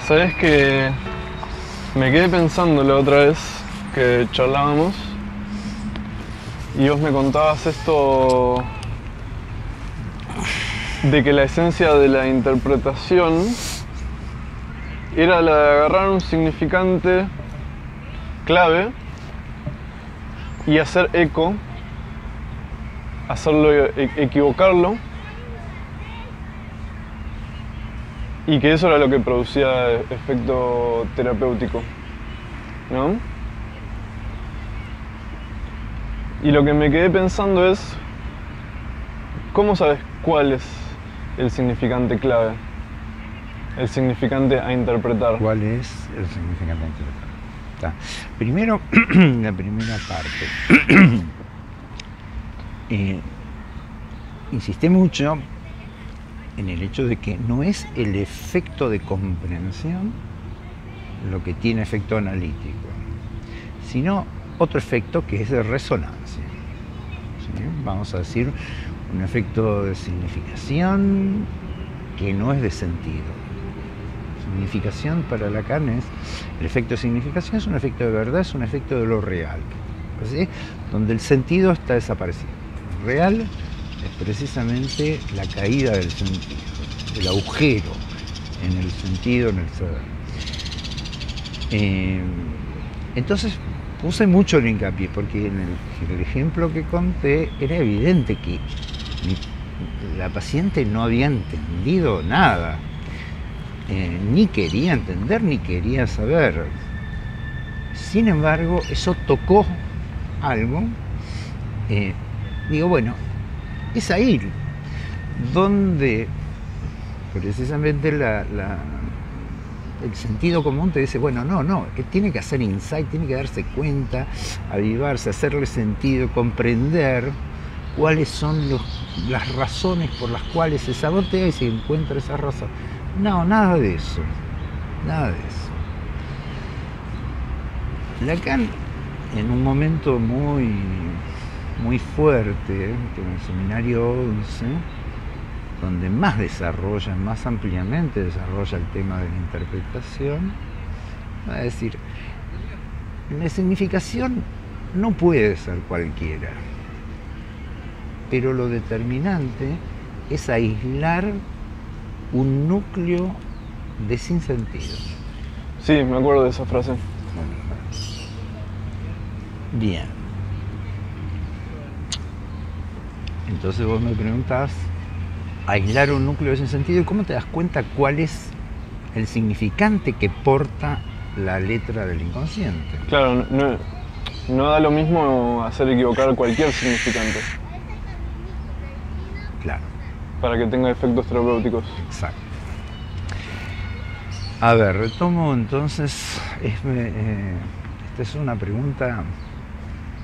Sabes que me quedé pensando la otra vez que charlábamos y vos me contabas esto de que la esencia de la interpretación era la de agarrar un significante clave y hacer eco, equivocarlo, y que eso era lo que producía efecto terapéutico, ¿no? Y lo que me quedé pensando es, ¿cómo sabes cuál es el significante clave? El significante a interpretar. ¿Cuál es el significante a interpretar? Está. Primero, la primera parte. Insistí mucho en el hecho de que no es el efecto de comprensión lo que tiene efecto analítico, sino otro efecto que es de resonancia. ¿Sí? Vamos a decir, un efecto de significación que no es de sentido. Significación para Lacan es, el efecto de significación es un efecto de verdad, es un efecto de lo real, ¿sí? Donde el sentido está desapareciendo. Real es precisamente la caída del sentido, el agujero en el sentido, en el saber. Entonces puse mucho el hincapié, porque en el ejemplo que conté era evidente que la paciente no había entendido nada, ni quería entender, ni quería saber. Sin embargo, eso tocó algo. Digo, bueno, es ahí donde precisamente el sentido común te dice, bueno, no, tiene que hacer insight, tiene que darse cuenta, avivarse, hacerle sentido, comprender cuáles son las razones por las cuales se sabotea y se encuentra esa razón. No, nada de eso, nada de eso. Lacan, en un momento muy fuerte, que en el seminario 11, donde más ampliamente desarrolla el tema de la interpretación, va a decir, la significación no puede ser cualquiera, pero lo determinante es aislar un núcleo de sinsentido. Sí, me acuerdo de esa frase. Bien. Entonces vos me preguntás, aislar un núcleo de sinsentido, ¿y cómo te das cuenta cuál es el significante que porta la letra del inconsciente? Claro, no da lo mismo hacer equivocar cualquier significante. Claro. Para que tenga efectos terapéuticos. Exacto. A ver, retomo entonces, esta es una pregunta,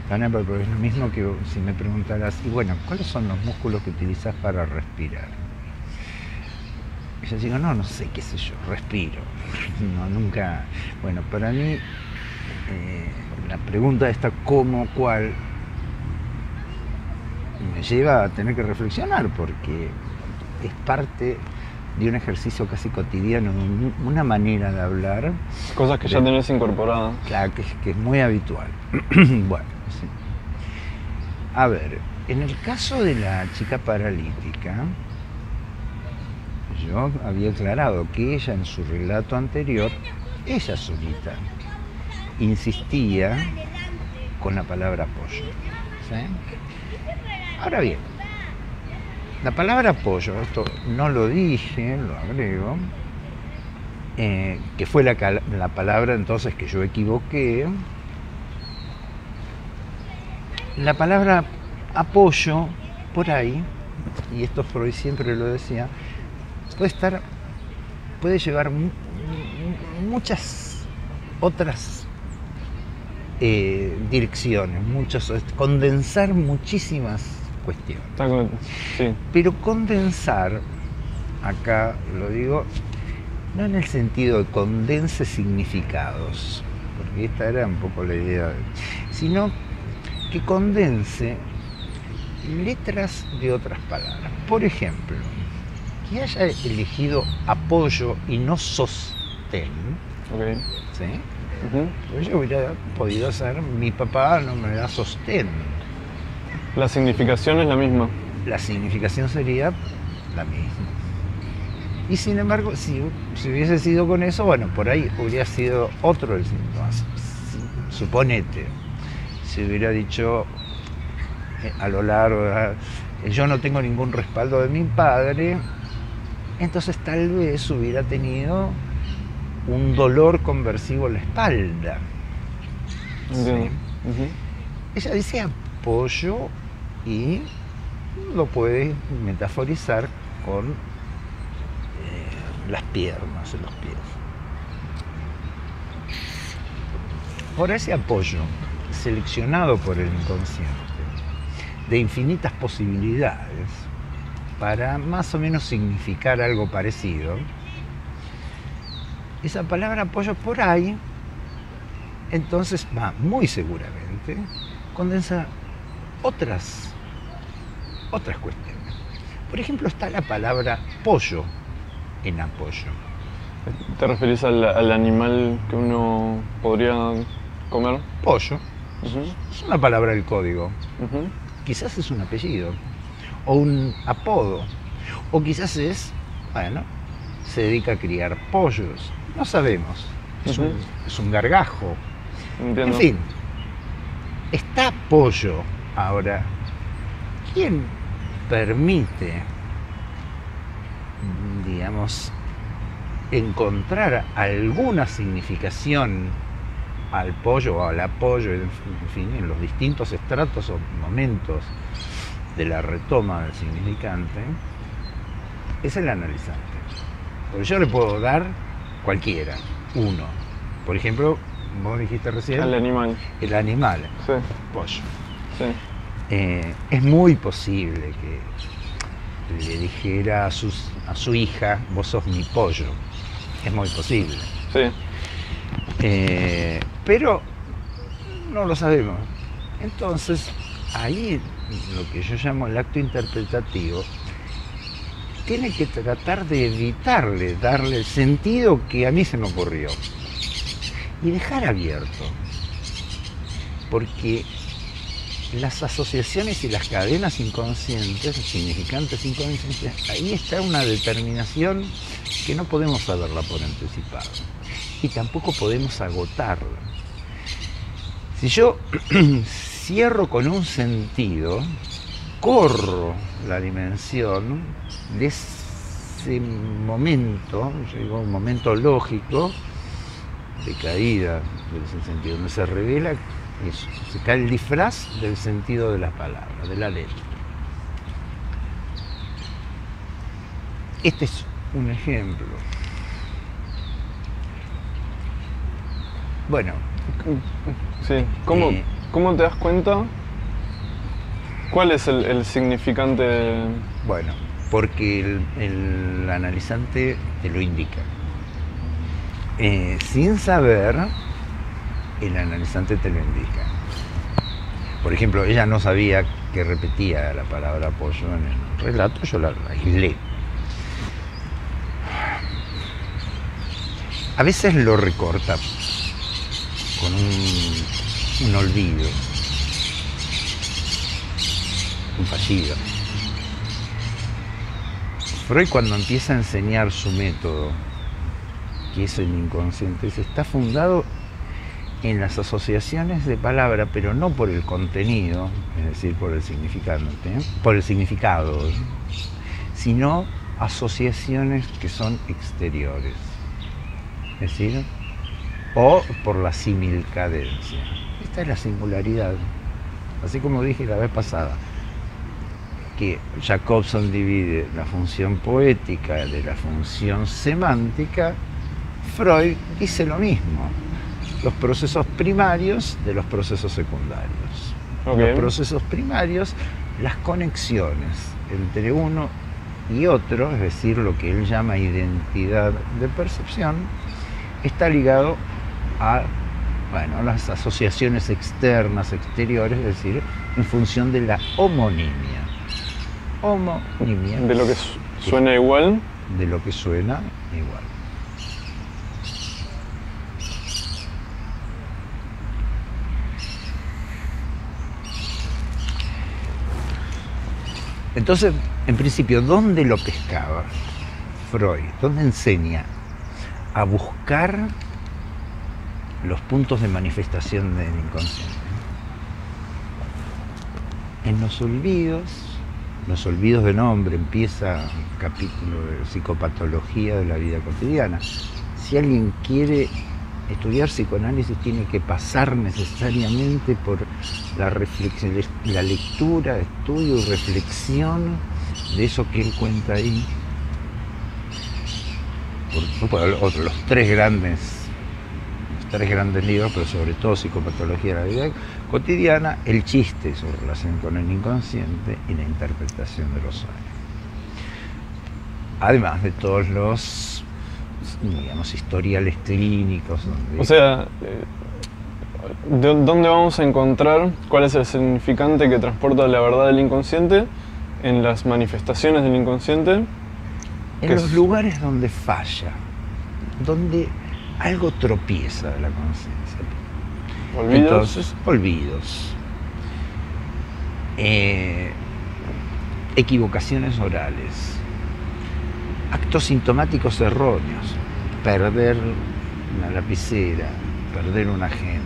Ana, pero es lo mismo que si me preguntaras, y bueno, ¿cuáles son los músculos que utilizas para respirar? Y yo digo, no sé, qué sé yo, respiro. No, nunca. Bueno, para mí, la pregunta esta, ¿cómo, cuál? Me lleva a tener que reflexionar, porque es parte de un ejercicio casi cotidiano, una manera de hablar. Cosas que ya tenés incorporadas. Claro, que es muy habitual. Bueno, sí. A ver, en el caso de la chica paralítica, yo había aclarado que ella en su relato anterior, ella solita, insistía con la palabra apoyo. ¿Sí? Ahora bien, la palabra apoyo, esto no lo dije, lo agrego, que fue la palabra entonces que yo equivoqué. La palabra apoyo, por ahí, y esto Freud siempre lo decía, puede llevar muchas otras direcciones, condensar muchísimas cuestiones. Sí. Pero condensar, acá lo digo, no en el sentido de condense significados, porque esta era un poco la idea, sino que condense letras de otras palabras. Por ejemplo, que haya elegido apoyo y no sostén, Ok. ¿sí? Ujú. Pues yo hubiera podido ser mi papá no me da sostén. La significación es la misma. La significación sería la misma. Y sin embargo, si hubiese sido con eso, bueno, por ahí hubiera sido otro el síntoma. Suponete, si hubiera dicho a lo largo, yo no tengo ningún respaldo de mi padre, entonces tal vez hubiera tenido un dolor conversivo en la espalda. Entiendo. ¿Sí? Ujú. Ella dice apoyo y lo puede metaforizar con las piernas en los pies. Por ese apoyo seleccionado por el inconsciente de infinitas posibilidades para más o menos significar algo parecido, esa palabra apoyo por ahí, entonces va muy seguramente condensa otras cuestiones. Por ejemplo, está la palabra pollo en apoyo. ¿Te referís al animal que uno podría comer? Pollo Ujú. es una palabra del código. Ujú. Quizás es un apellido o un apodo, o quizás se dedica a criar pollos, no sabemos, Ujú. es un gargajo. Entiendo. En fin, está pollo. Ahora, ¿quién permite, digamos, encontrar alguna significación al pollo o al apoyo, en fin, en los distintos estratos o momentos de la retoma del significante? Es el analizante. Porque yo le puedo dar cualquiera, uno. Por ejemplo, vos dijiste recién, Al animal. el animal, Sí. pollo. Sí. Es muy posible que le dijera a su hija, vos sos mi pollo. Es muy posible. Sí. Pero no lo sabemos. Entonces, ahí lo que yo llamo el acto interpretativo tiene que tratar de evitarle, darle el sentido que a mí se me ocurrió y dejar abierto, porque las asociaciones y las cadenas inconscientes, significantes inconscientes, ahí está una determinación que no podemos saberla por anticipado y tampoco podemos agotarla. Si yo cierro con un sentido, corro la dimensión de ese momento, yo digo un momento lógico de caída del sentido, donde se revela eso, se cae el disfraz del sentido de las palabras, de la letra. Este es un ejemplo. Bueno, Sí. ¿Cómo te das cuenta? ¿Cuál es el significante? bueno, porque el analizante te lo indica. Sin saber, el analizante te lo indica. Por ejemplo, ella no sabía que repetía la palabra pollo en el relato, yo la aislé. A veces lo recorta con un olvido, un fallido. Freud, cuando empieza a enseñar su método, que es el inconsciente, está fundado en las asociaciones de palabra, pero no por el contenido, es decir, por el significado, sino asociaciones que son exteriores, es decir, o por la similcadencia. Esta es la singularidad, así como dije la vez pasada, que Jacobson divide la función poética de la función semántica. Freud dice lo mismo, los procesos primarios de los procesos secundarios. Okay. Los procesos primarios, las conexiones entre uno y otro, es decir, lo que él llama identidad de percepción, está ligado a las asociaciones externas, exteriores, es decir, en función de la homonimia. Homonimia. De lo que suena igual. De lo que suena igual. Entonces, en principio, ¿dónde lo pescaba Freud? ¿Dónde enseña a buscar los puntos de manifestación del inconsciente? En los olvidos de nombre, empieza un capítulo de psicopatología de la vida cotidiana. Si alguien quiere estudiar psicoanálisis, tiene que pasar necesariamente por la reflexión, la lectura, estudio y reflexión de eso que él cuenta ahí. Los tres grandes libros, pero sobre todo Psicopatología de la vida cotidiana, el chiste, su relación con el inconsciente y la interpretación de los sueños. Además de todos los, digamos, historiales clínicos. O sea, ¿dónde vamos a encontrar cuál es el significante que transporta la verdad del inconsciente? En las manifestaciones del inconsciente. En los lugares donde falla, donde algo tropieza de la conciencia. ¿Olvidos? Entonces, olvidos. Equivocaciones orales. Actos sintomáticos erróneos. Perder una lapicera, perder una agenda,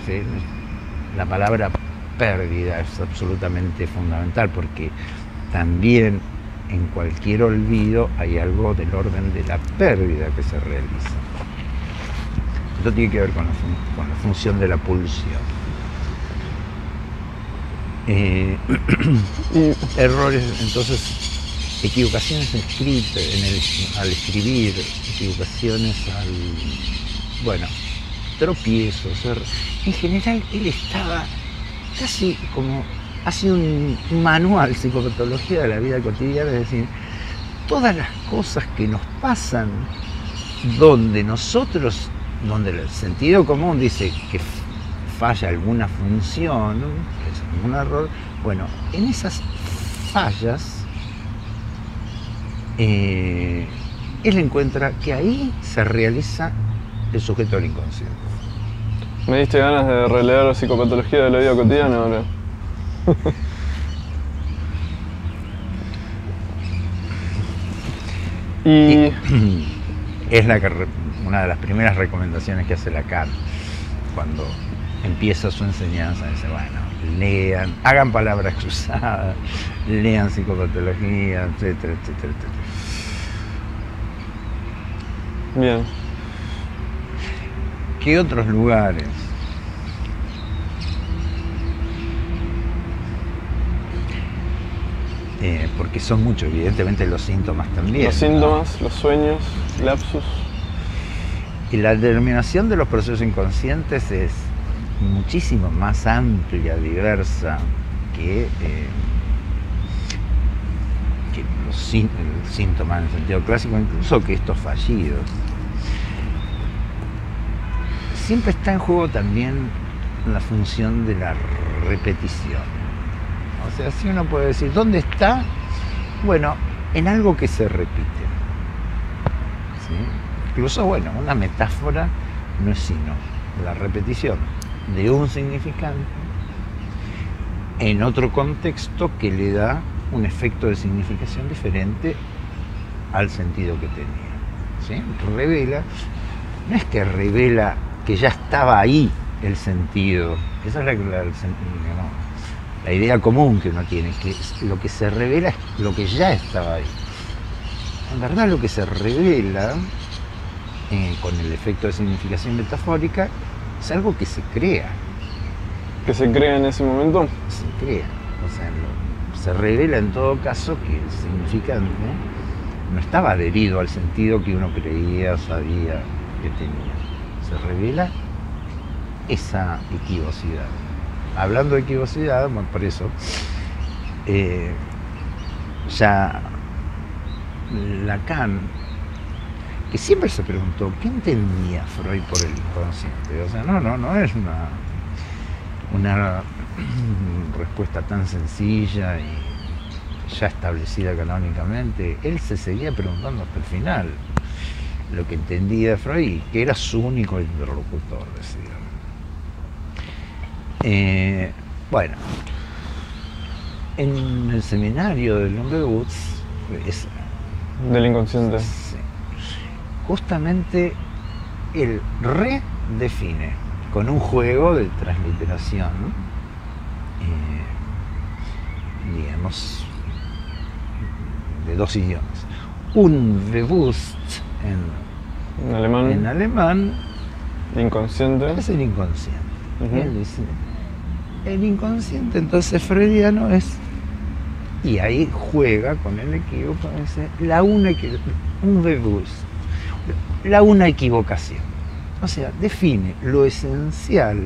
¿sí? La palabra pérdida es absolutamente fundamental porque también en cualquier olvido hay algo del orden de la pérdida que se realiza. Esto tiene que ver con la función de la pulsión. Errores, entonces, equivocaciones al escribir, equivocaciones tropiezos. En general, él estaba casi como hace un manual psicopatología de la vida cotidiana, es decir, todas las cosas que nos pasan donde el sentido común dice que falla alguna función, que es algún error, bueno, en esas fallas él encuentra que ahí se realiza el sujeto del inconsciente. Me diste ganas de releer Psicopatología de la vida cotidiana ahora. Y es una de las primeras recomendaciones que hace Lacan cuando empieza su enseñanza. Dice, bueno, lean, hagan palabras cruzadas, lean psicopatología, etcétera, etcétera, etcétera. Bien. ¿Qué otros lugares? Porque son muchos, evidentemente los síntomas también. Los síntomas, ¿no? Los sueños, lapsus. Y la determinación de los procesos inconscientes es muchísimo más amplia, diversa que los síntomas en el sentido clásico, incluso que estos fallidos. Siempre está en juego también la función de la repetición. O sea, si uno puede decir, ¿dónde está? Bueno, en algo que se repite. ¿Sí? Incluso, bueno, una metáfora no es sino la repetición de un significante en otro contexto que le da un efecto de significación diferente al sentido que tenía. ¿Sí? Revela, no es que revela que ya estaba ahí el sentido, esa es la idea común que uno tiene, que lo que se revela es lo que ya estaba ahí. En verdad lo que se revela con el efecto de significación metafórica es algo que se crea. ¿Que se crea en ese momento? Se crea. O sea, se revela en todo caso que el significante no estaba adherido al sentido que uno creía, sabía que tenía. Se revela esa equivocidad. Hablando de equivocidad, bueno, por eso, ya Lacan, que siempre se preguntó, ¿qué entendía Freud por el inconsciente? O sea, no es una respuesta tan sencilla y ya establecida canónicamente. Él se seguía preguntando hasta el final lo que entendía Freud, que era su único interlocutor, decía. Bueno, En el seminario del Unbewusst es Del inconsciente. justamente él redefine con un juego de transliteración, digamos, de dos idiomas. Unbewusst En alemán, en alemán inconsciente. es el inconsciente. Ujú. Él dice, el inconsciente entonces freudiano es, y ahí juega con el equívoco, dice, Unbewusst, una equivocación. O sea, define lo esencial.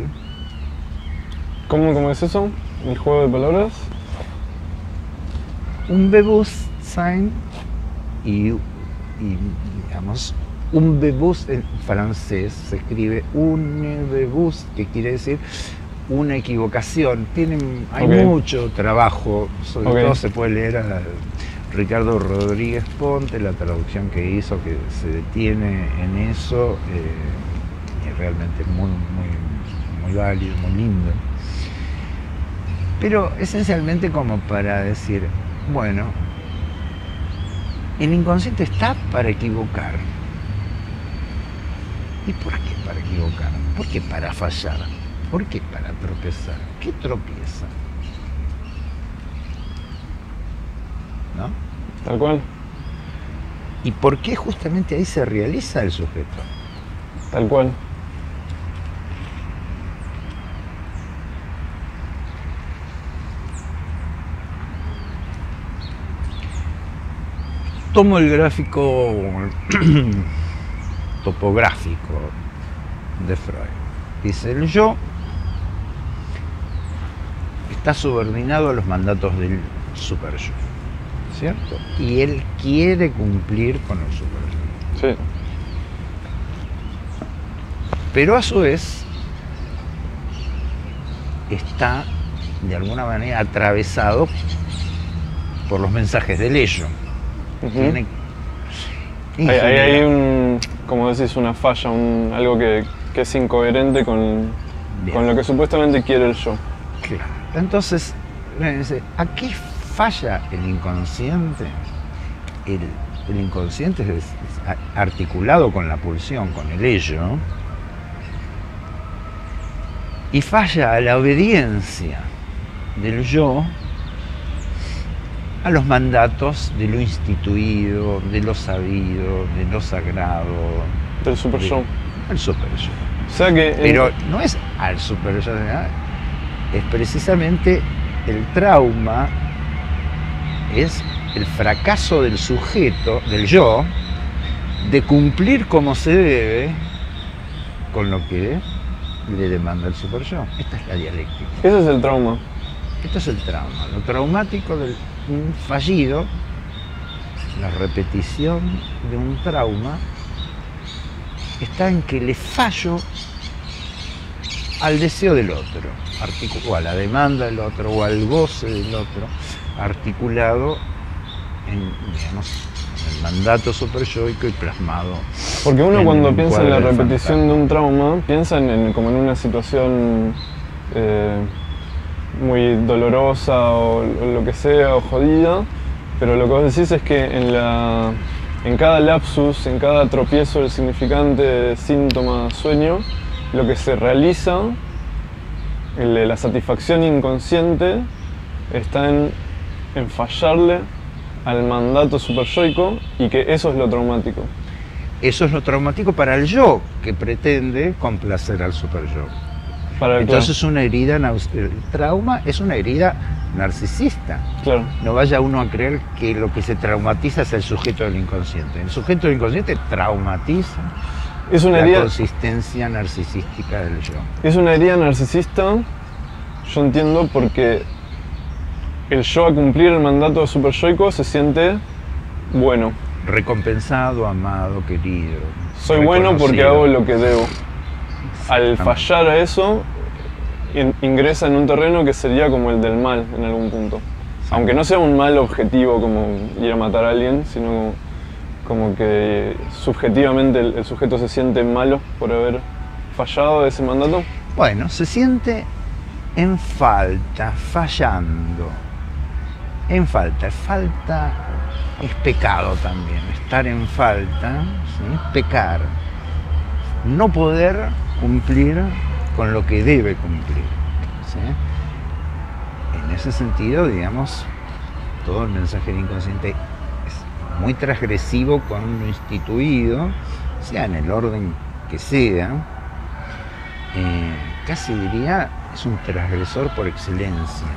¿Cómo es eso? ¿El juego de palabras? Unbewusstsein y digamos, Unbewusst en francés se escribe Unbewusst, que quiere decir una equivocación. Hay Ok. mucho trabajo, sobre Ok. todo se puede leer a Ricardo Rodríguez Ponte, la traducción que hizo, que se detiene en eso, y es realmente muy válido, muy lindo. Pero esencialmente como para decir, bueno, el inconsciente está para equivocar. ¿Y por qué para equivocar? ¿Por qué para fallar? ¿Por qué para tropezar? ¿Qué tropieza? ¿No? Tal cual. ¿Y por qué justamente ahí se realiza el sujeto? Tal cual. Tomo el gráfico topográfico de Freud. Dice, el yo está subordinado a los mandatos del super yo, ¿cierto? Y él quiere cumplir con el super yo. Sí. Pero a su vez está de alguna manera atravesado por los mensajes del ello. Ujú. Tiene Hay como decís, una falla, algo que es incoherente con lo que supuestamente quiere el yo. Claro. Entonces, dice, ¿a qué falla el inconsciente? El inconsciente es articulado con la pulsión, con el ello, y falla a la obediencia del yo a los mandatos de lo instituido, de lo sabido, de lo sagrado. Del super yo. Al super yo. O sea que Pero no es al super yo, ¿verdad? Es precisamente el trauma, es el fracaso del sujeto, del yo, de cumplir como se debe con lo que le demanda el super yo. Esta es la dialéctica. ese es el trauma. Esto es el trauma. Lo traumático del un fallido, la repetición de un trauma, está en que le fallo al deseo del otro, o a la demanda del otro, o al goce del otro, articulado en, digamos, el mandato superyoico y plasmado. Porque uno en cuando un piensa en la cuadro de repetición fantasma. de un trauma, piensa como en una situación muy dolorosa o lo que sea, o jodida, pero lo que vos decís es que en cada lapsus, en cada tropiezo del significante, síntoma, sueño, lo que se realiza, la satisfacción inconsciente, está en fallarle al mandato superyoico, y que eso es lo traumático. Eso es lo traumático para el yo, que pretende complacer al superyo. Entonces una herida, el trauma es una herida narcisista. Claro. No vaya uno a creer que lo que se traumatiza es el sujeto del inconsciente. El sujeto del inconsciente traumatiza Es una la herida, consistencia narcisística del yo. es una herida narcisista, yo entiendo, porque el yo, a cumplir el mandato superyoico, se siente bueno. Recompensado, amado, querido. Soy bueno porque reconocido. hago lo que debo. Al fallar a eso, ingresa en un terreno que sería como el del mal en algún punto. Aunque no sea un mal objetivo como ir a matar a alguien, sino como que subjetivamente el sujeto se siente malo por haber fallado de ese mandato. Bueno, se siente en falta, fallando. En falta. Falta es pecado también. Estar en falta, ¿sí? Pecar. No poder cumplir con lo que debe cumplir, ¿sí? En ese sentido, digamos, todo el mensaje del inconsciente es muy transgresivo con lo instituido, sea en el orden que sea. Casi diría, es un transgresor por excelencia.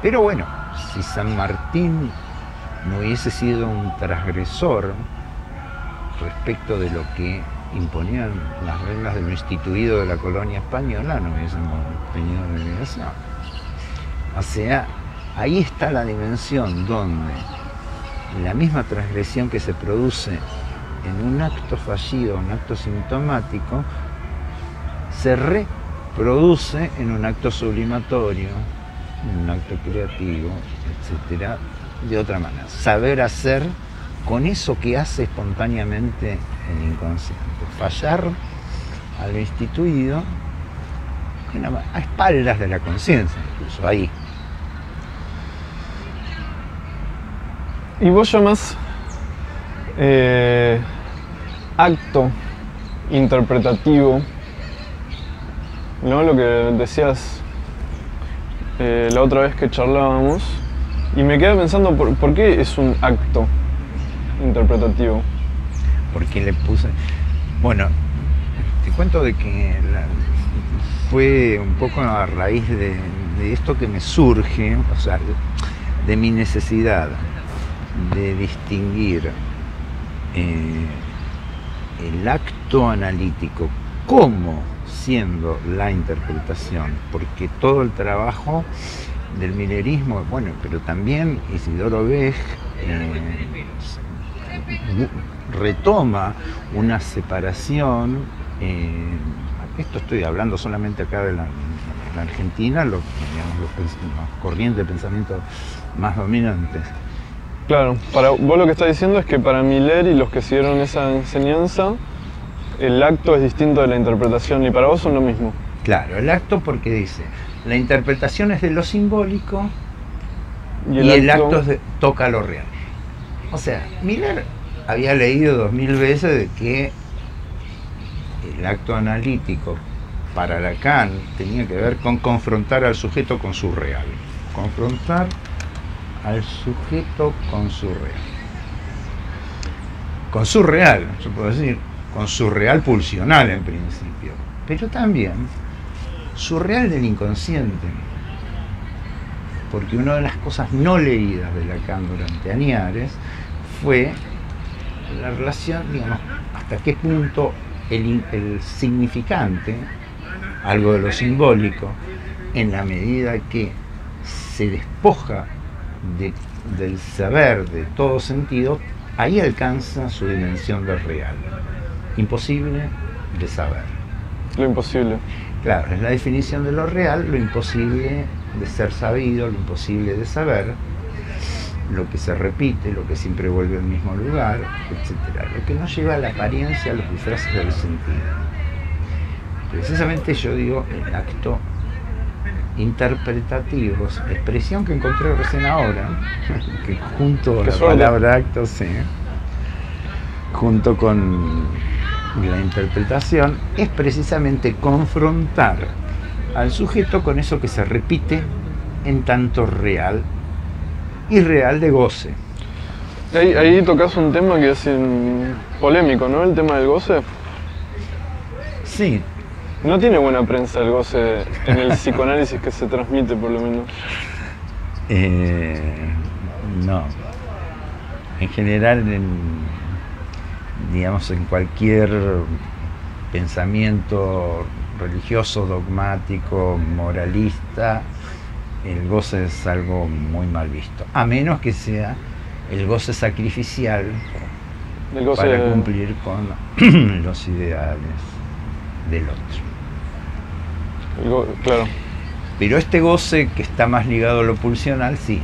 Pero bueno, si San Martín no hubiese sido un transgresor respecto de lo que imponían las reglas de lo instituido de la colonia española, no hubiésemos tenido liberación. O sea, ahí está la dimensión donde la misma transgresión que se produce en un acto fallido, un acto sintomático, se reproduce en un acto sublimatorio, en un acto creativo, etcétera, de otra manera. Saber hacer con eso que hace espontáneamente el inconsciente. Fallar a lo instituido a espaldas de la conciencia, incluso ahí. Y vos llamás acto interpretativo, ¿no? Lo que decías la otra vez que charlábamos, y me quedé pensando por qué es un acto interpretativo. ¿Por qué le puse? Bueno, te cuento de que fue un poco a raíz de esto que me surge, o sea, de mi necesidad de distinguir el acto analítico como siendo la interpretación, porque todo el trabajo del millerismo, bueno, pero también Isidoro Bej retoma una separación, esto estoy hablando solamente acá de la Argentina, los corrientes de pensamiento más dominantes. Claro, vos lo que estás diciendo es que para Miller y los que siguieron esa enseñanza, el acto es distinto de la interpretación, y para vos son lo mismo. Claro, el acto porque dice, la interpretación es de lo simbólico y el acto toca lo real. O sea, Miller había leído 2000 veces de que el acto analítico para Lacan tenía que ver con confrontar al sujeto con su real. Confrontar al sujeto con su real. Con su real, se puede decir, con su real pulsional en principio, pero también su real del inconsciente. Porque una de las cosas no leídas de Lacan durante añares fue la relación, digamos, hasta qué punto el significante, algo de lo simbólico, en la medida que se despoja del saber de todo sentido, ahí alcanza su dimensión de real. Imposible de saber. Lo imposible. Claro, es la definición de lo real, lo imposible de ser sabido, lo imposible de saber, lo que se repite, lo que siempre vuelve al mismo lugar, etc. Lo que no lleva a la apariencia, a los disfraces del sentido. Precisamente yo digo el acto interpretativo, expresión que encontré recién ahora, que junto a la palabra acto, sí, junto con la interpretación, es precisamente confrontar al sujeto con eso que se repite en tanto real y real de goce. Ahí tocas un tema que es polémico, ¿no? El tema del goce. Sí. No tiene buena prensa el goce en el psicoanálisis que se transmite, por lo menos. No. En general, digamos, en cualquier pensamiento religioso, dogmático, moralista, el goce es algo muy mal visto. A menos que sea el goce sacrificial para cumplir con los ideales del otro. Claro. Pero este goce que está más ligado a lo pulsional, sí.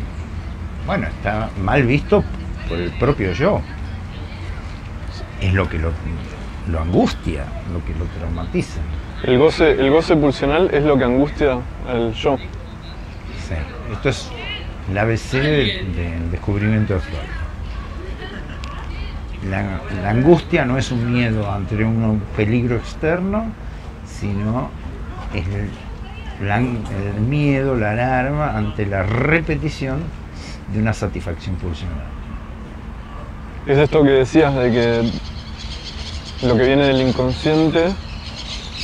Bueno, está mal visto por el propio yo. Es lo que lo angustia, lo que lo traumatiza. El goce pulsional es lo que angustia al yo. Sí. Esto es el ABC del descubrimiento de Freud. La angustia no es un miedo ante un peligro externo, sino es el miedo, la alarma ante la repetición de una satisfacción pulsional. Es esto que decías de que lo que viene del inconsciente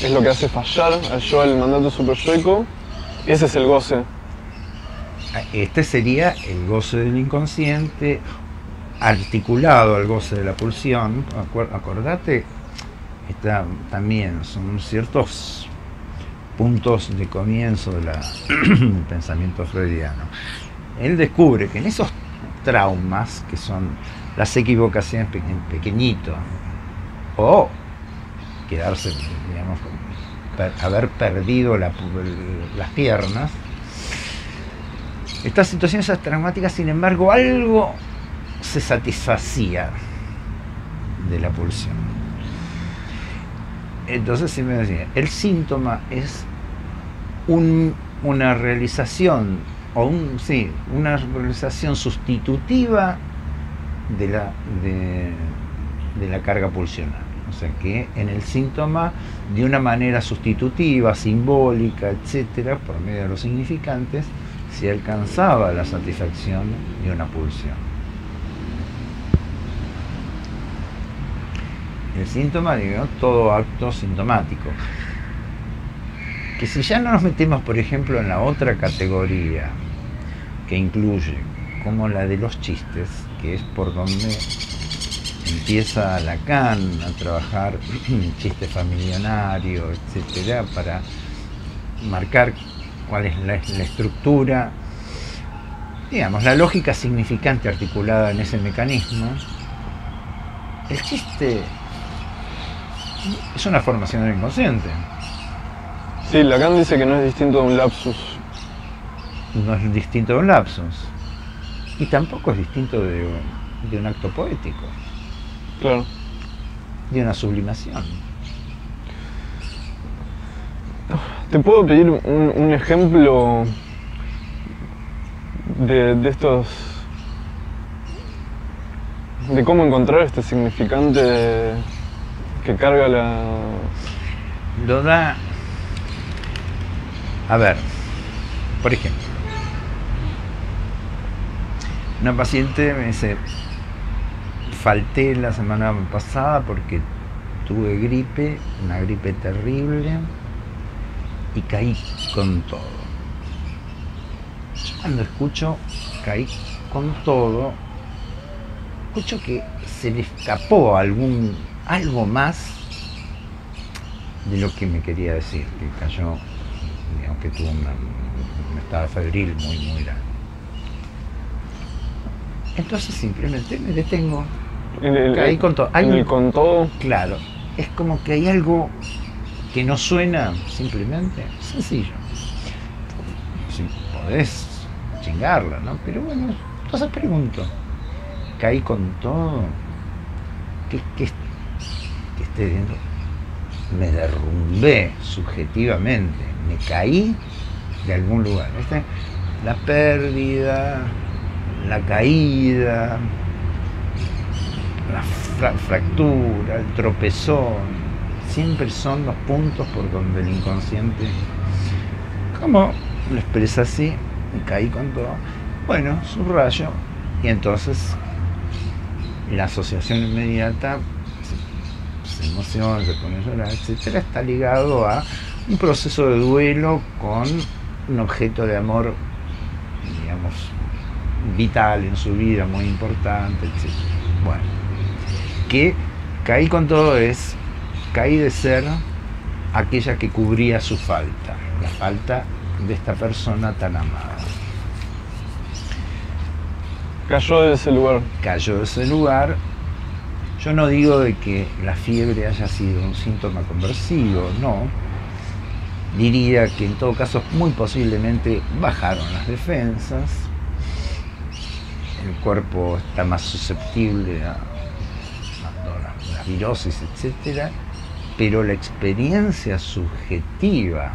es lo que hace fallar al yo, al mandato superyoico. Ese es el goce. Este sería el goce del inconsciente articulado al goce de la pulsión. Acordate, también son ciertos puntos de comienzo del pensamiento freudiano. Él descubre que en esos traumas, que son las equivocaciones pequeñito, o quedarse, digamos, haber perdido las piernas, estas situaciones traumáticas, sin embargo, algo se satisfacía de la pulsión. Entonces, sí me decía, el síntoma es una realización, una realización sustitutiva de la carga pulsional. O sea que en el síntoma, de una manera sustitutiva, simbólica, etcétera, por medio de los significantes, se alcanzaba la satisfacción de una pulsión. El síntoma, digamos, todo acto sintomático. Que si ya no nos metemos, por ejemplo, en la otra categoría, que incluye, como la de los chistes, que es por donde empieza Lacan a trabajar chiste familionario, etcétera, para marcar cuál es la estructura, digamos, la lógica significante articulada en ese mecanismo. El chiste es una formación del inconsciente. Sí, Lacan dice que no es distinto de un lapsus. No es distinto de un lapsus. Y tampoco es distinto de un acto poético. Claro. De una sublimación. ¿Te puedo pedir un ejemplo de estos... de cómo encontrar este significante que carga la... Lo da... A ver, por ejemplo, una paciente me dice: falté la semana pasada porque tuve gripe, una gripe terrible, y caí con todo. Yo cuando escucho caí con todo, escucho que se le escapó algo más de lo que me quería decir, que cayó, digamos, que tuvo un estado febril muy grande. Entonces simplemente me detengo. Caí con todo. Con todo. Claro, es como que hay algo que no suena, simplemente sencillo. Si podés chingarla, ¿no? Pero bueno, entonces pregunto, caí con todo. ¿Qué esté viendo? Me derrumbé subjetivamente, me caí de algún lugar. ¿Viste? La pérdida, la caída, la fractura, el tropezón, siempre son los puntos por donde el inconsciente, como lo expresa así, me caí con todo. Bueno, subrayo, y entonces la asociación inmediata, se emociona, se pone a llorar, etcétera, está ligado a un proceso de duelo con un objeto de amor, digamos, vital en su vida, muy importante, etcétera. Bueno, que caí con todo caí de ser aquella que cubría su falta, la falta de esta persona tan amada. Cayó de ese lugar. Cayó de ese lugar. Yo no digo de que la fiebre haya sido un síntoma conversivo, no. Diría que en todo caso muy posiblemente bajaron las defensas, el cuerpo está más susceptible a la virosis, etcétera, pero la experiencia subjetiva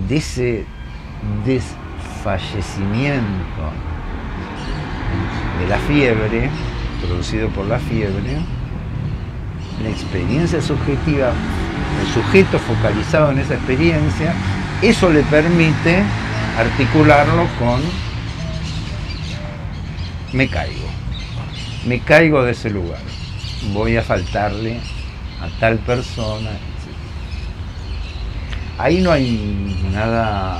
de ese desfallecimiento de la fiebre, producido por la fiebre, la experiencia subjetiva, el sujeto focalizado en esa experiencia, eso le permite articularlo con me caigo de ese lugar, voy a faltarle a tal persona, etc. Ahí no hay nada,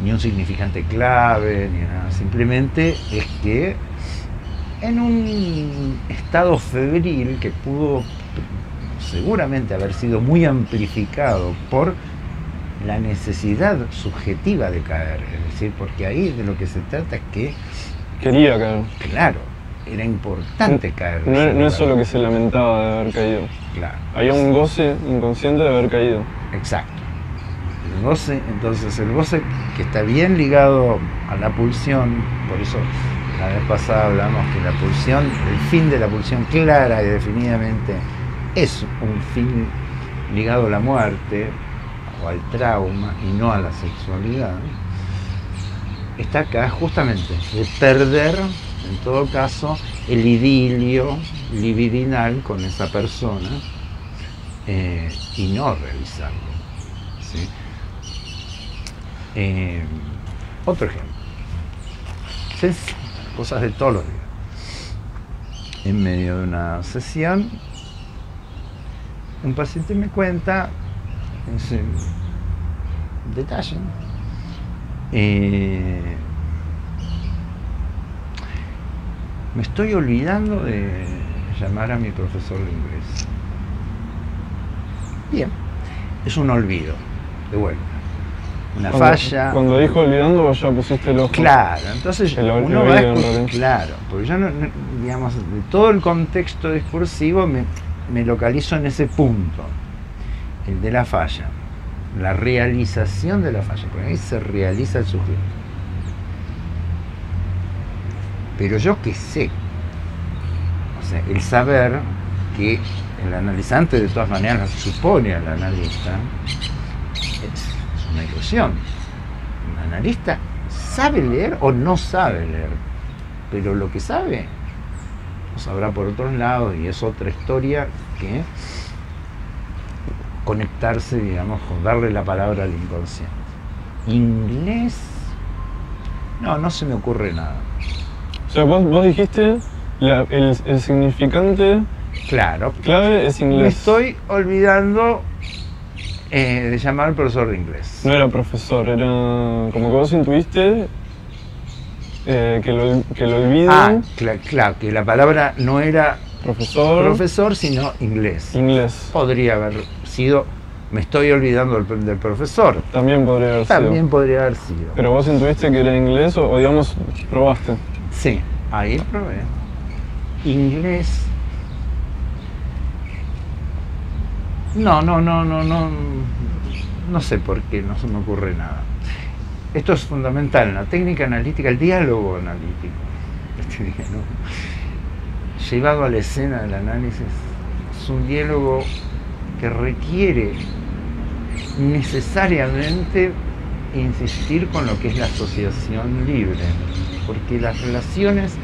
ni un significante clave, ni nada, simplemente es que en un estado febril que pudo seguramente haber sido muy amplificado por la necesidad subjetiva de caer, es decir, porque ahí de lo que se trata es que Quería caer. claro, era importante caer. No es solo que se lamentaba de haber caído. Claro. Había un goce inconsciente de haber caído. Exacto. El goce, entonces el goce que está bien ligado a la pulsión, por eso la vez pasada hablamos que la pulsión, el fin de la pulsión clara y definidamente es un fin ligado a la muerte o al trauma y no a la sexualidad, está acá justamente de perder, en todo caso, el idilio libidinal con esa persona y no realizarlo, ¿sí? Otro ejemplo, cosas de todos los días. En medio de una sesión, un paciente me cuenta ese detalle. Me estoy olvidando de llamar a mi profesor de inglés. Bien, es un olvido, de vuelta. Una falla. Cuando dijo olvidando, vos ya pusiste el ojo. Claro, entonces uno va a escuchar, claro, porque yo no, digamos, de todo el contexto discursivo me localizo en ese punto, el de la falla, la realización de la falla, porque ahí se realiza el sujeto. Pero yo qué sé, o sea, el saber que el analizante de todas maneras supone al analista, es una ilusión. Un analista sabe leer o no sabe leer, pero lo que sabe lo sabrá por otros lados y es otra historia que conectarse, digamos, con darle la palabra al inconsciente. Inglés, no se me ocurre nada. O sea, vos dijiste el significante claro, clave es inglés. Me estoy olvidando de llamar al profesor de inglés. No era profesor, era como que vos intuiste que lo olvido. Claro, que la palabra no era profesor, sino inglés. Inglés. Podría haber sido, me estoy olvidando del profesor. También podría haber sido. También podría haber sido. Pero vos intuiste que era inglés o digamos, probaste. Sí, ahí probé. Inglés. No sé por qué, no se me ocurre nada. Esto es fundamental en la técnica analítica, el diálogo analítico. Llevado a la escena del análisis, es un diálogo que requiere necesariamente insistir con lo que es la asociación libre, porque las relaciones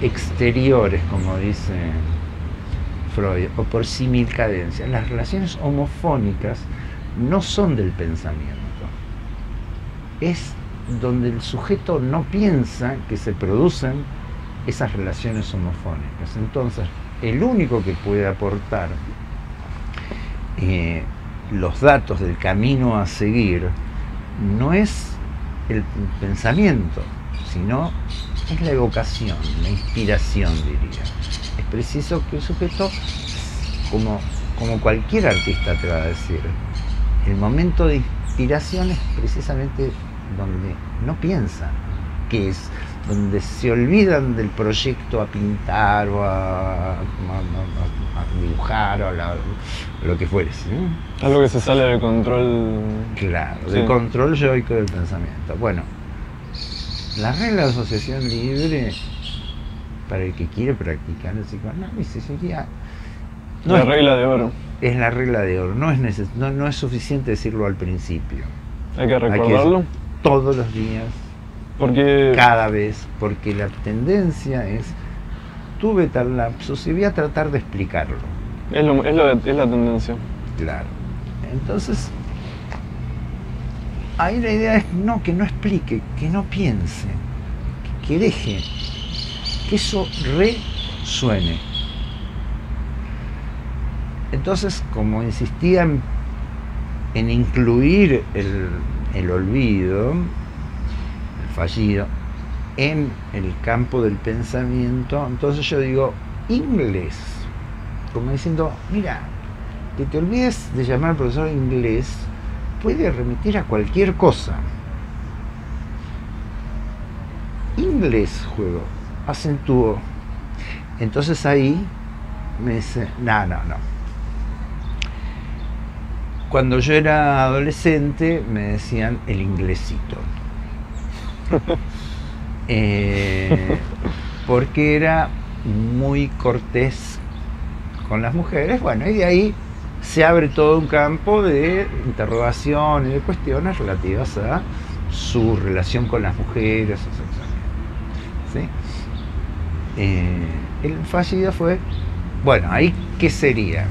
exteriores, como dice Freud, o por similcadencia, las relaciones homofónicas no son del pensamiento, es donde el sujeto no piensa que se producen esas relaciones homofónicas. Entonces, el único que puede aportar los datos del camino a seguir no es el pensamiento, sino es la evocación, la inspiración, diría. Es preciso que el sujeto, como cualquier artista te va a decir, el momento de inspiración es precisamente donde no piensan, que es donde se olvidan del proyecto a pintar o a dibujar o lo que fuere, ¿sí? Algo que se sale del control. Claro, sí, del control yoico del pensamiento. Bueno, la regla de asociación libre para el que quiere practicar el psicoanálisis sería No La es, regla de oro. es la regla de oro, no es suficiente decirlo al principio. Hay que Hay que recordarlo. todos los días, Porque cada vez, porque la tendencia es, tuve tal lapsus y voy a tratar de explicarlo. es la tendencia. Claro. Entonces, ahí la idea es que no explique, que no piense, que deje, que eso resuene. Entonces, como insistía en incluir el olvido, el fallido, en el campo del pensamiento, entonces yo digo inglés, como diciendo, mira, que te olvides de llamar al profesor inglés puede remitir a cualquier cosa. Inglés juego, acentúo. Entonces ahí me dice, no. Cuando yo era adolescente me decían el inglesito. Porque era muy cortés con las mujeres. Bueno, y de ahí se abre todo un campo de interrogación y de cuestiones relativas a su relación con las mujeres, ¿sí? El fallido fue, bueno, ahí ¿qué sería?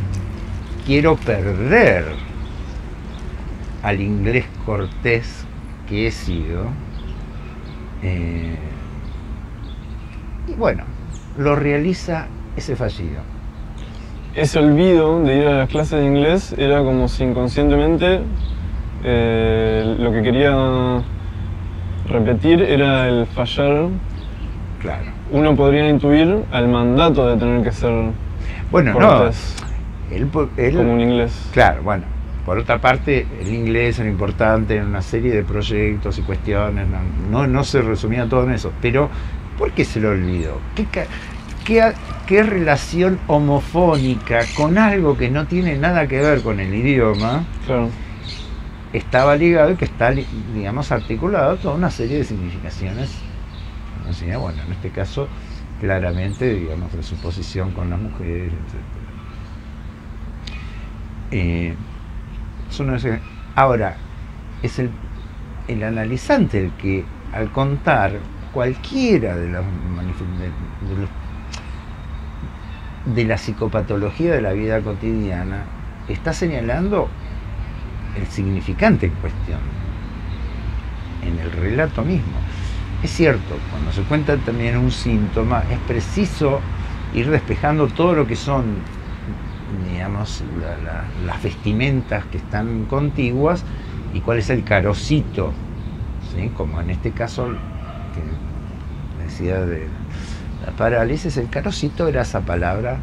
Quiero perder al inglés cortés que he sido, y bueno, lo realiza ese fallido. Ese olvido de ir a las clases de inglés era como si inconscientemente lo que quería repetir era el fallar. Claro. Uno podría intuir al mandato de tener que ser Bueno, cortés, él como un inglés. Claro, bueno. Por otra parte, el inglés era importante en una serie de proyectos y cuestiones, no se resumía todo en eso. Pero, ¿por qué se lo olvidó? ¿Qué relación homofónica con algo que no tiene nada que ver con el idioma Claro. estaba ligado y que está, digamos, articulado toda una serie de significaciones? Bueno, en este caso, claramente, digamos, de su posición con las mujeres, etc. Ahora, es el analizante el que, al contar cualquiera de la psicopatología de la vida cotidiana, está señalando el significante en cuestión, en el relato mismo. Es cierto, cuando se cuenta también un síntoma, es preciso ir despejando todo lo que son, digamos, las vestimentas que están contiguas y cuál es el carocito, ¿sí? Como en este caso que decía de la parálisis, el carocito era esa palabra,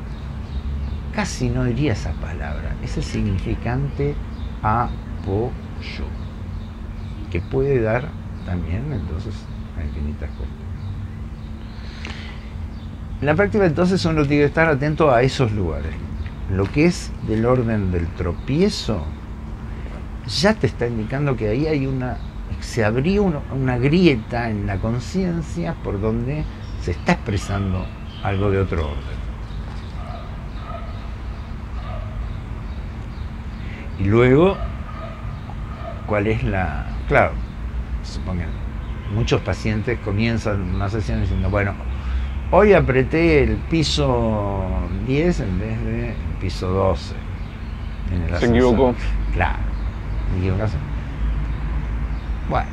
casi no diría esa palabra, es el significante apoyo, que puede dar también entonces a infinitas cosas. En la práctica entonces uno tiene que estar atento a esos lugares. Lo que es del orden del tropiezo ya te está indicando que ahí hay se abrió una grieta en la conciencia por donde se está expresando algo de otro orden. Y luego, ¿cuál es la...? Claro, supongan, muchos pacientes comienzan una sesión diciendo, bueno, hoy apreté el piso 10 en vez del piso 12. En el Se equivocó. Claro, equivocación. Bueno,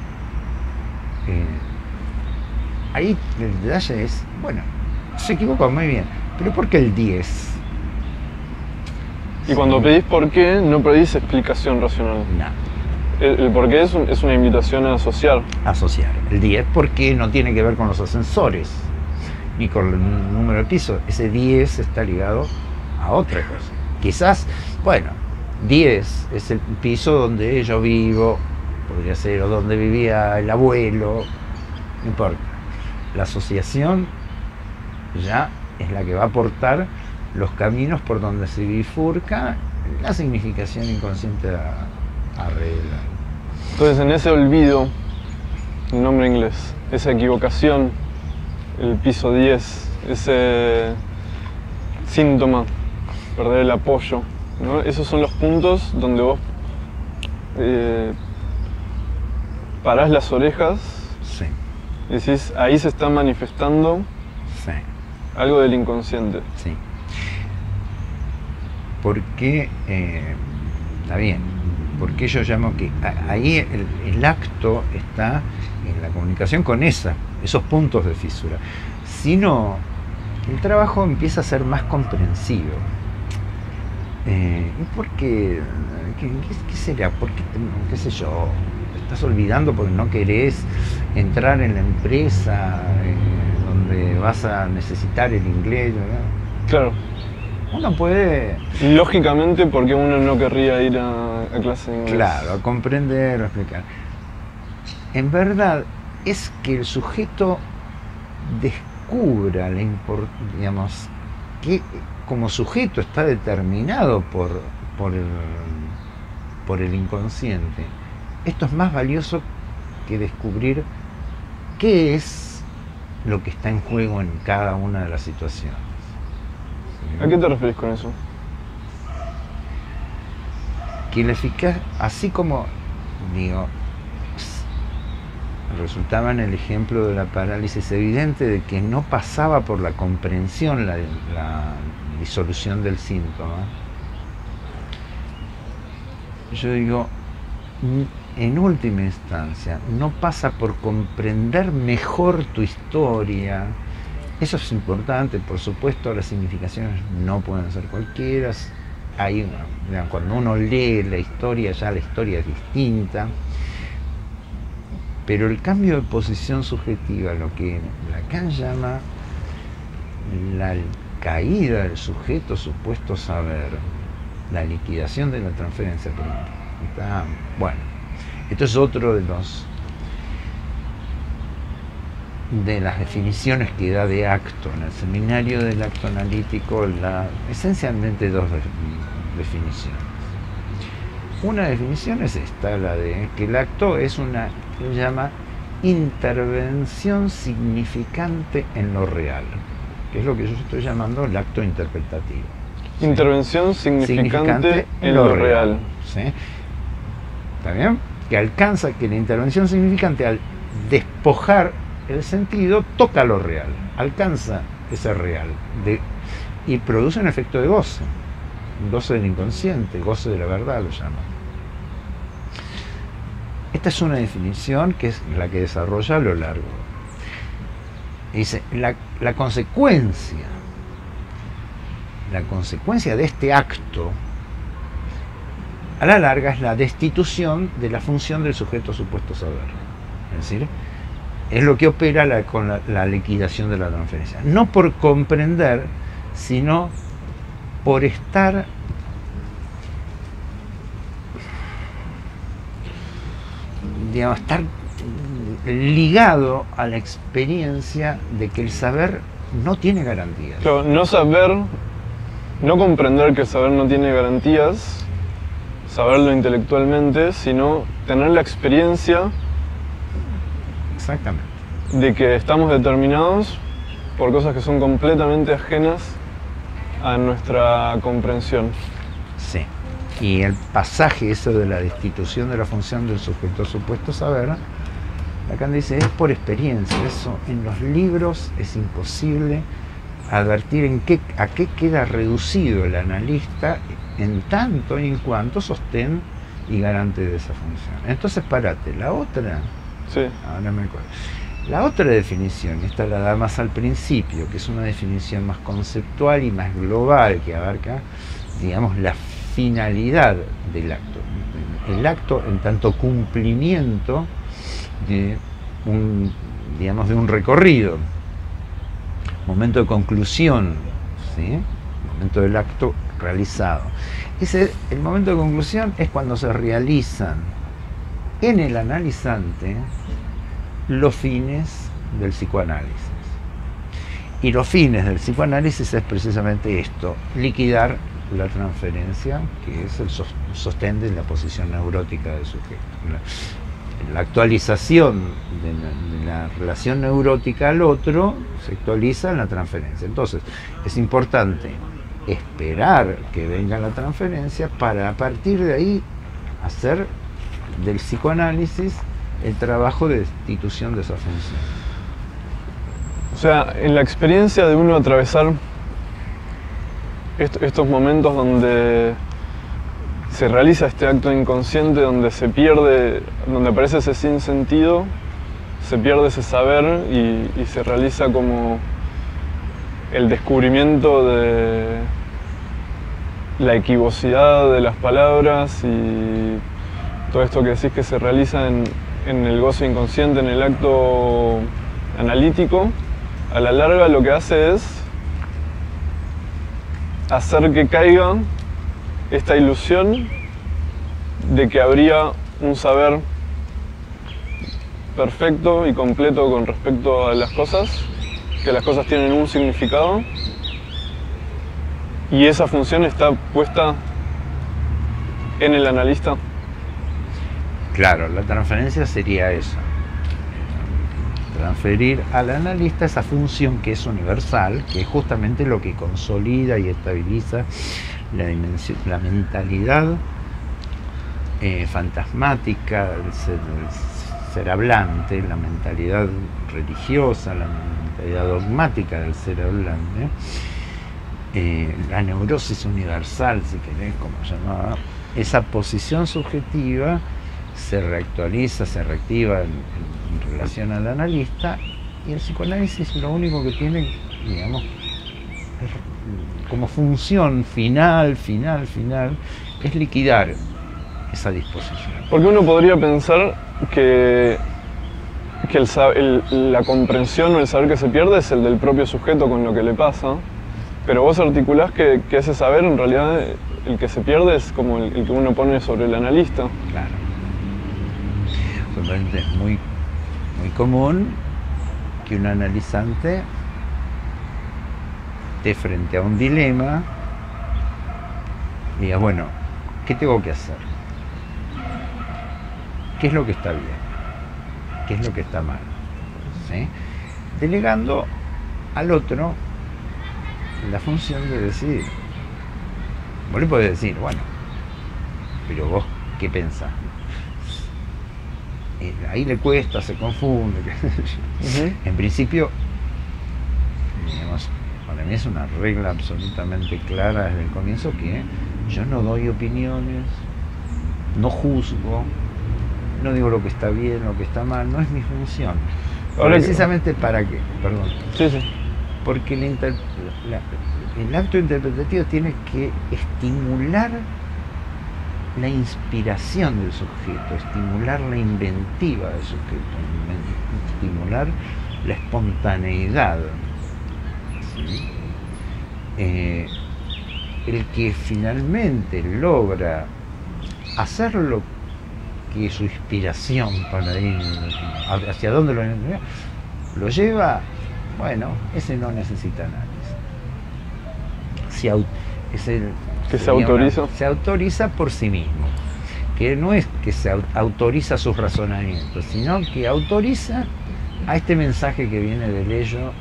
ahí el detalle es, bueno, se equivocó muy bien, pero ¿por qué el 10? Y cuando pedís por qué, no pedís explicación racional. No. El por qué es una invitación a asociar. Asociar. El 10 porque no tiene que ver con los ascensores ni con el número de pisos. Ese 10 está ligado a otra cosa. Quizás, bueno, 10 es el piso donde yo vivo, podría ser, o donde vivía el abuelo, no importa. La asociación ya es la que va a aportar los caminos por donde se bifurca la significación inconsciente a revelar. Entonces, en ese olvido, el nombre inglés, esa equivocación, el piso 10, ese síntoma, perder el apoyo, ¿no? Esos son los puntos donde vos parás las orejas. Sí. Y decís, ahí se está manifestando Sí. algo del inconsciente. Sí. Porque, está bien, porque yo llamo que ahí el acto está en la comunicación con esos puntos de fisura. Si no, el trabajo empieza a ser más comprensivo. ¿Por qué? ¿Qué será? ¿Por qué, qué sé yo? Te estás olvidando porque no querés entrar en la empresa donde vas a necesitar el inglés, ¿verdad? Claro. Uno puede... Lógicamente, porque uno no querría ir a clase de inglés. Claro, a comprender, a explicar. En verdad, es que el sujeto descubra digamos, que como sujeto está determinado por el inconsciente. Esto es más valioso que descubrir qué es lo que está en juego en cada una de las situaciones. ¿A qué te referís con eso? Que la eficacia, así como, digo, resultaba en el ejemplo de la parálisis evidente de que no pasaba por la comprensión la disolución del síntoma, yo digo, en última instancia, no pasa por comprender mejor tu historia. Eso es importante, por supuesto, las significaciones no pueden ser cualquiera. Cuando uno lee la historia, ya la historia es distinta. Pero el cambio de posición subjetiva, lo que Lacan llama la caída del sujeto supuesto saber, la liquidación de la transferencia. Bueno, esto es otro de las definiciones que da de acto. En el seminario del acto analítico, esencialmente dos definiciones. Una definición es esta, la de que el acto es una, se llama intervención significante en lo real, que es lo que yo estoy llamando el acto interpretativo. Intervención significante en lo real. ¿Sí? ¿Está bien? Que alcanza, que la intervención significante, al despojar el sentido, toca lo real, alcanza ese real y produce un efecto de goce. Goce del inconsciente, goce de la verdad lo llaman. Esta es una definición que es la que desarrolla a lo largo. Dice, la consecuencia de este acto a la larga es la destitución de la función del sujeto supuesto saber. Es decir, es lo que opera con la liquidación de la transferencia. No por comprender, sino por estar ligado a la experiencia de que el saber no tiene garantías. Claro, no comprender que el saber no tiene garantías, saberlo intelectualmente, sino tener la experiencia. Exactamente. De que estamos determinados por cosas que son completamente ajenas a nuestra comprensión. Sí. Y el pasaje eso de la destitución de la función del sujeto supuesto saber, Lacan dice, es por experiencia. Eso en los libros es imposible advertir a qué queda reducido el analista en tanto y en cuanto sostén y garante de esa función. Entonces, párate, la otra, sí. Ahora me acuerdo. La otra definición, esta la da más al principio, que es una definición más conceptual y más global, que abarca, digamos, la finalidad del acto. El acto en tanto cumplimiento de un recorrido, momento de conclusión, ¿sí? Momento del acto realizado. El momento de conclusión es cuando se realizan en el analizante los fines del psicoanálisis. Y los fines del psicoanálisis es precisamente esto, liquidar la transferencia, que es el sostén de la posición neurótica del sujeto. La actualización de la relación neurótica al otro se actualiza en la transferencia. Entonces, es importante esperar que venga la transferencia para a partir de ahí hacer del psicoanálisis el trabajo de destitución de esa función. O sea, en la experiencia de uno atravesar estos momentos donde se realiza este acto inconsciente, donde se pierde, donde aparece ese sinsentido, se pierde ese saber y se realiza como el descubrimiento de la equivocidad de las palabras y todo esto que decís que se realiza en el goce inconsciente, en el acto analítico, a la larga lo que hace es hacer que caiga esta ilusión de que habría un saber perfecto y completo con respecto a las cosas, que las cosas tienen un significado y esa función está puesta en el analista. Claro, la transferencia sería eso. Transferir al analista esa función que es universal, que es justamente lo que consolida y estabiliza la mentalidad fantasmática del ser hablante, la mentalidad religiosa, la mentalidad dogmática del ser hablante, la neurosis universal, si querés, como llamaba, esa posición subjetiva se reactualiza, se reactiva en relación al analista, y el psicoanálisis lo único que tiene, digamos, como función final, es liquidar esa disposición. Porque uno podría pensar que la comprensión o el saber que se pierde es el del propio sujeto con lo que le pasa, pero vos articulás que ese saber en realidad el que se pierde es como el que uno pone sobre el analista. Claro. Es muy común que un analizante esté frente a un dilema y diga, bueno, ¿qué tengo que hacer? ¿Qué es lo que está bien? ¿Qué es lo que está mal? ¿Sí? Delegando al otro la función de decidir. Vos le podés decir, bueno, pero vos, ¿qué pensás? Ahí le cuesta, se confunde. En principio, digamos, para mí es una regla absolutamente clara desde el comienzo que yo no doy opiniones, no juzgo, no digo lo que está bien, lo que está mal, no es mi función. Precisamente para qué, perdón. Sí, sí. Porque el acto interpretativo tiene que estimular la inspiración del sujeto, estimular la inventiva del sujeto, estimular la espontaneidad. ¿Sí? El que finalmente logra hacer lo que su inspiración para ir hacia dónde lo lleva, bueno, ese no necesita análisis. Se autoriza por sí mismo, que no es que se autoriza sus razonamientos, sino que autoriza a este mensaje que viene del ello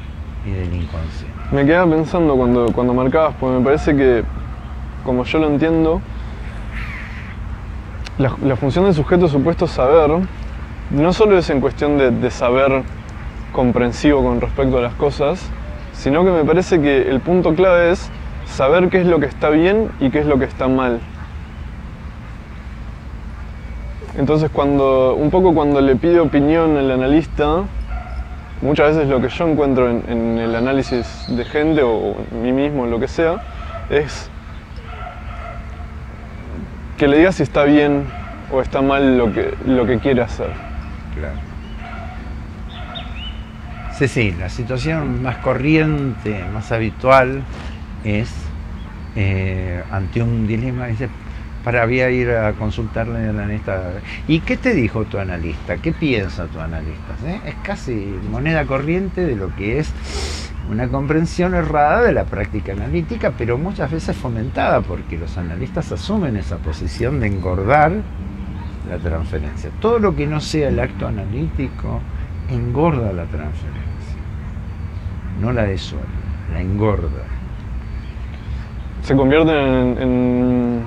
y del inconsciente. Me quedaba pensando cuando marcabas, porque me parece que, como yo lo entiendo, la función del sujeto supuesto saber no solo es en cuestión de saber comprensivo con respecto a las cosas, sino que me parece que el punto clave es saber qué es lo que está bien y qué es lo que está mal. Entonces cuando le pide opinión al analista, muchas veces lo que yo encuentro en el análisis de gente o en mí mismo, lo que sea, es que le diga si está bien o está mal lo que quiere hacer. Claro. Sí, la situación más corriente, más habitual es ante un dilema, dice, voy a ir a consultarle al analista. ¿Y qué te dijo tu analista? ¿Qué piensa tu analista? Es casi moneda corriente de lo que es una comprensión errada de la práctica analítica, pero muchas veces fomentada porque los analistas asumen esa posición de engordar la transferencia. Todo lo que no sea el acto analítico engorda la transferencia, no la disuelve, la engorda. se convierten en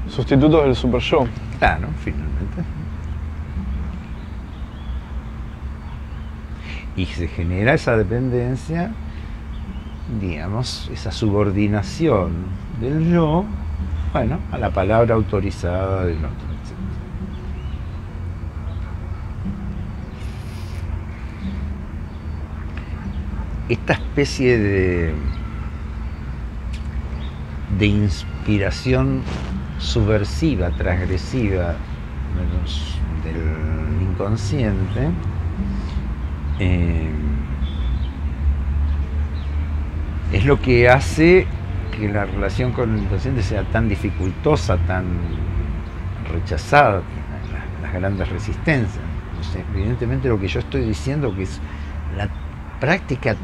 sustitutos del super yo. Claro, finalmente. Y se genera esa dependencia, digamos, esa subordinación del yo, bueno, a la palabra autorizada del otro, etc. Esta especie de inspiración subversiva, transgresiva del inconsciente, es lo que hace que la relación con el inconsciente sea tan dificultosa, tan rechazada, las grandes resistencias. Entonces, evidentemente lo que yo estoy diciendo, que es la práctica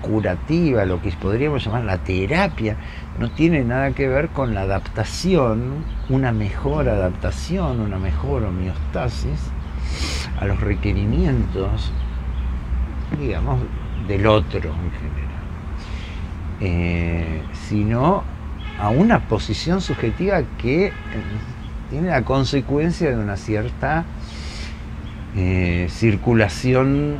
curativa, lo que podríamos llamar la terapia, no tiene nada que ver con la adaptación, una mejor adaptación, una mejor homeostasis a los requerimientos, digamos, del otro en general, sino a una posición subjetiva que tiene la consecuencia de una cierta circulación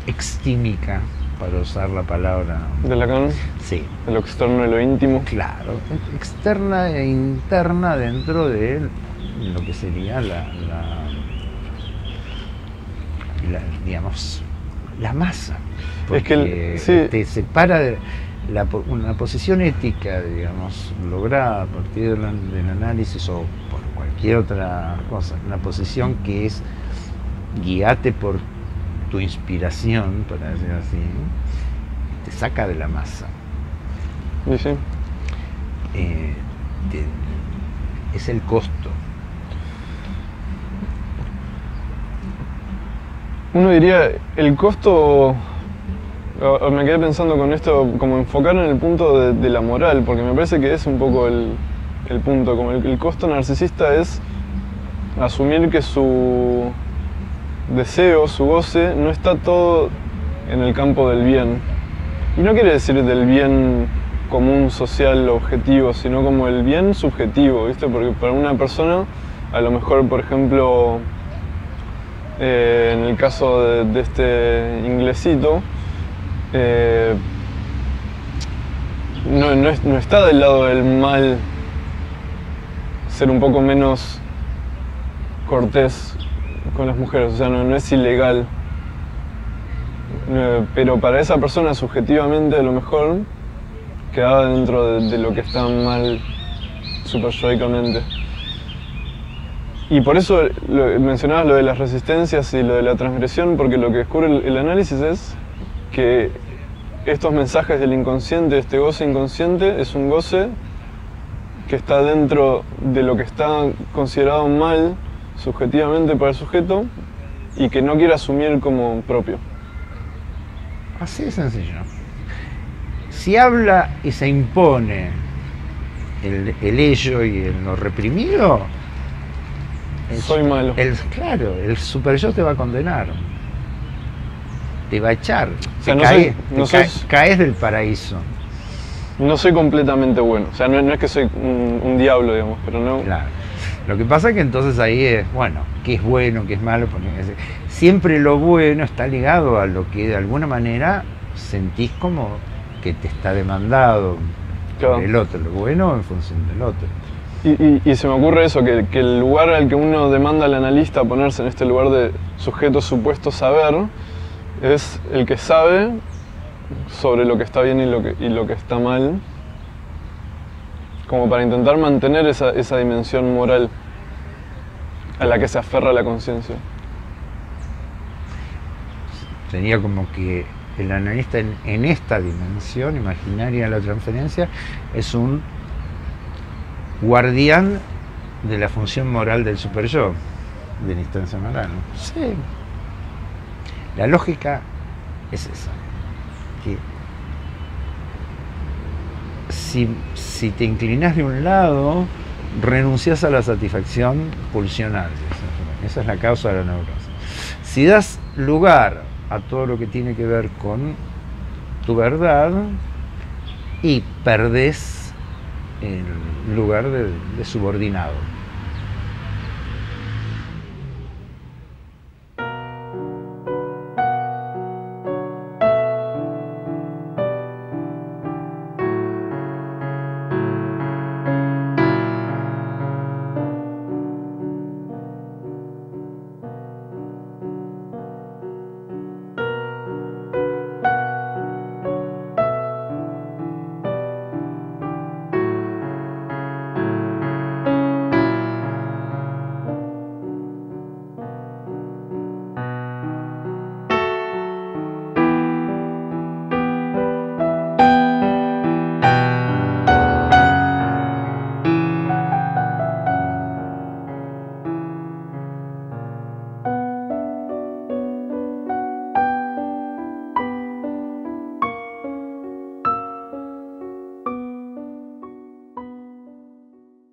extímica, para usar la palabra de Lacan. Sí. De lo externo y lo íntimo. Claro, externa e interna dentro de lo que sería digamos, la masa. Porque es que te separa de una posición ética, digamos, lograda a partir del análisis o por cualquier otra cosa, una posición que es guíate por tu inspiración, para decir así, te saca de la masa. ¿Y sí? Es el costo. Uno diría, el costo, me quedé pensando con esto, como enfocar en el punto de la moral, porque me parece que es un poco el punto, como el costo narcisista es asumir que su deseo, su goce, no está todo en el campo del bien. Y no quiere decir del bien común, social, objetivo, sino como el bien subjetivo, ¿viste? Porque para una persona, a lo mejor, por ejemplo, en el caso de este inglesito, no está del lado del mal ser un poco menos cortés con las mujeres, o sea, no es ilegal, pero para esa persona subjetivamente a lo mejor quedaba dentro de lo que está mal superyoicamente. Y por eso mencionabas lo de las resistencias y lo de la transgresión, porque lo que descubre el análisis es que estos mensajes del inconsciente, este goce inconsciente, es un goce que está dentro de lo que está considerado mal subjetivamente para el sujeto y que no quiere asumir como propio. Así de sencillo. Si habla y se impone el ello y el no reprimido, soy malo. Claro, el super yo te va a condenar, te va a echar, o sea, caes del paraíso. No soy completamente bueno, o sea, no es que soy un diablo, digamos, pero no. Claro. Lo que pasa es que entonces ahí es, bueno, qué es bueno, qué es malo. Siempre lo bueno está ligado a lo que de alguna manera sentís como que te está demandado, claro, por el otro, lo bueno en función del otro. Y se me ocurre eso, que el lugar al que uno demanda al analista ponerse en este lugar de sujeto supuesto saber, es el que sabe sobre lo que está bien y lo que está mal, como para intentar mantener esa dimensión moral a la que se aferra la conciencia. Sería como que el analista en esta dimensión imaginaria de la transferencia es un guardián de la función moral del superyo, de la instancia moral, ¿no? Sí. La lógica es esa, que si te inclinas de un lado, renuncias a la satisfacción pulsional. Esa es la causa de la neurosis. Si das lugar a todo lo que tiene que ver con tu verdad, y perdés el lugar de subordinado.